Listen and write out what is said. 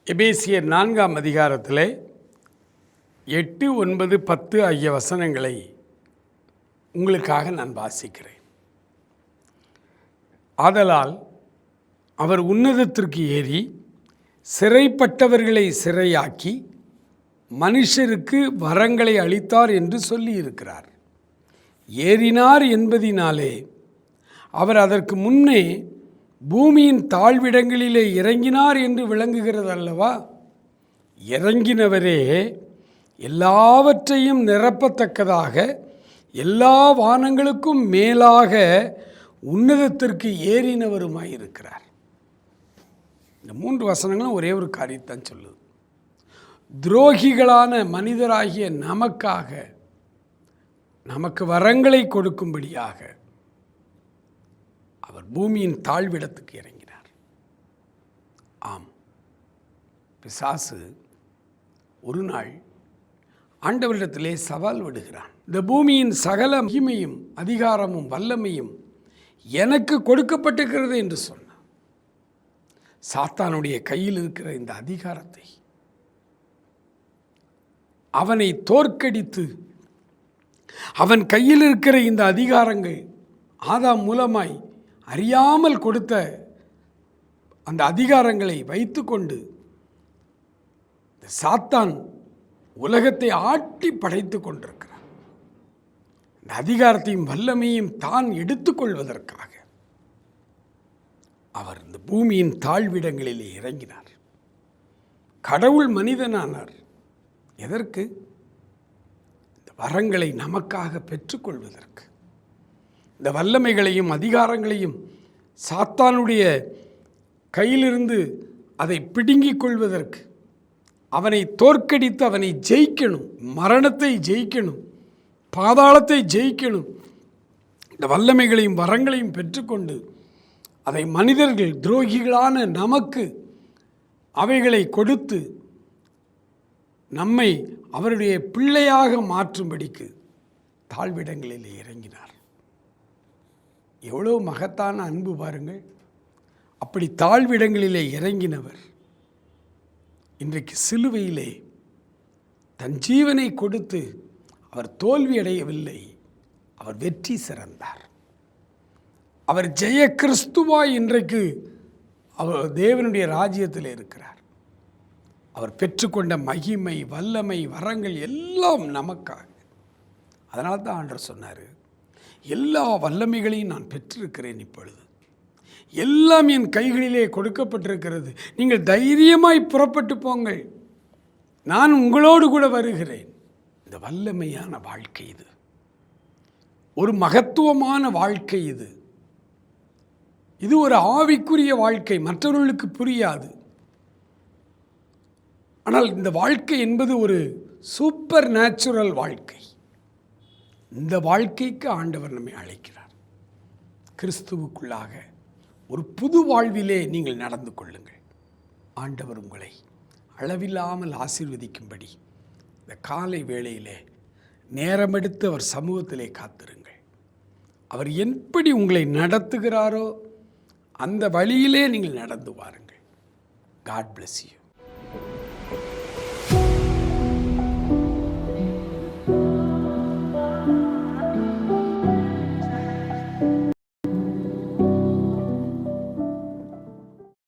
எபேசியர் 4ஆம் அதிகாரத்திலே 8, 9, 10 ஆகிய வசனங்களை உங்களுக்காக நான் வாசிக்கிறேன். ஆதலால் அவர் உன்னதத்திற்கு ஏறி சிறைப்பட்டவர்களை சிறையாக்கி மனுஷருக்கு வரங்களை அளித்தார் என்று சொல்லியிருக்கிறார். ஏறினார் என்பதினாலே அவர் அதற்கு முன்னே பூமியின் தாழ்விடங்களிலே இறங்கினார் என்று விளங்குகிறது அல்லவா? இறங்கினவரே எல்லாவற்றையும் நிரப்பத்தக்கதாக எல்லா வானங்களுக்கும் மேலாக உன்னதத்திற்கு ஏறினவருமாயிருக்கிறார். இந்த 3 வசனங்களும் ஒரே ஒரு காரியத்தான் சொல்லுது. துரோகிகளான மனிதராகிய நமக்காக நமக்கு வரங்களை கொடுக்கும்படியாக அவர் பூமியின் தாழ்விடத்துக்கு இறங்கினார். ஆம், பிசாசு ஒரு நாள் ஆண்டவரிடத்திலே சவால் விடுகிறான். இந்த பூமியின் சகல மகிமையும் அதிகாரமும் வல்லமையும் எனக்கு கொடுக்கப்பட்டிருக்கிறது என்று சொன்னான். சாத்தானுடைய கையில் இருக்கிற இந்த அதிகாரத்தை அவனை தோற்கடித்து அவன் கையில் இருக்கிற இந்த அதிகாரங்கள் ஆதாம் மூலமாய் அறியாமல் கொடுத்த அந்த அதிகாரங்களை வைத்துக்கொண்டு சாத்தான் உலகத்தை ஆட்டி படைத்து கொண்டிருக்கிறான். இந்த அதிகாரத்தையும் வல்லமையும் தான் எடுத்துக்கொள்வதற்காக அவர் இந்த பூமியின் தாழ்விடங்களிலே இறங்கினார். கடவுள் மனிதனானார். எதற்கு? இந்த வரங்களை நமக்காக பெற்றுக்கொள்வதற்கு. இந்த வல்லமைகளையும் அதிகாரங்களையும் சாத்தானுடைய கையிலிருந்து அதை பிடுங்கிக் கொள்வதற்கு, அவனை தோற்கடித்து அவனை ஜெயிக்கணும், மரணத்தை ஜெயிக்கணும், பாதாளத்தை ஜெயிக்கணும். இந்த வல்லமைகளையும் வரங்களையும் பெற்றுக்கொண்டு அதை மனிதர்கள் துரோகிகளான நமக்கு அவைகளை கொடுத்து நம்மை அவருடைய பிள்ளையாக மாற்றும்படிக்கு தாழ்விடங்களில் இறங்கினார். எவ்வளோ மகத்தான அன்பு பாருங்கள்! அப்படி தாழ்விடங்களிலே இறங்கினவர் இன்றைக்கு சிலுவையிலே தன் ஜீவனை கொடுத்து அவர் தோல்வி அடையவில்லை, அவர் வெற்றி சிறந்தார். அவர் ஜெய கிறிஸ்துவாய் இன்றைக்கு அவர் தேவனுடைய ராஜ்யத்தில் இருக்கிறார். அவர் பெற்றுக்கொண்ட மகிமை, வல்லமை, வரங்கள் எல்லாம் நமக்காக. அதனால தான் ஆண்டவர் சொன்னார், எல்லா வல்லமைகளையும் நான் பெற்றிருக்கிறேன், இப்பொழுது எல்லாம் என் கைகளிலே கொடுக்கப்பட்டிருக்கிறது, நீங்கள் தைரியமாய் புறப்பட்டு போங்கள், நான் உங்களோடு கூட வருகிறேன். இந்த வல்லமையான வாழ்க்கை இது, ஒரு மகத்துவமான வாழ்க்கை இது. இது ஒரு ஆவிக்குரிய வாழ்க்கை, மற்றவர்களுக்கு புரியாது. ஆனால் இந்த வாழ்க்கை என்பது ஒரு சூப்பர் நேச்சுரல் வாழ்க்கை. இந்த வாழ்க்கைக்கு ஆண்டவர் நம்மை அழைக்கிறார். கிறிஸ்துவுக்குள்ளாக ஒரு புது வாழ்விலே நீங்கள் நடந்து கொள்ளுங்கள். ஆண்டவர் உங்களை அளவில்லாமல் ஆசீர்வதிக்கும்படி இந்த காலை வேளையிலே நேரமெடுத்து அவர் சமூகத்திலே காத்திருங்கள். அவர் எப்படி உங்களை நடத்துகிறாரோ அந்த வழியிலே நீங்கள் நடந்து வாருங்கள். God bless you.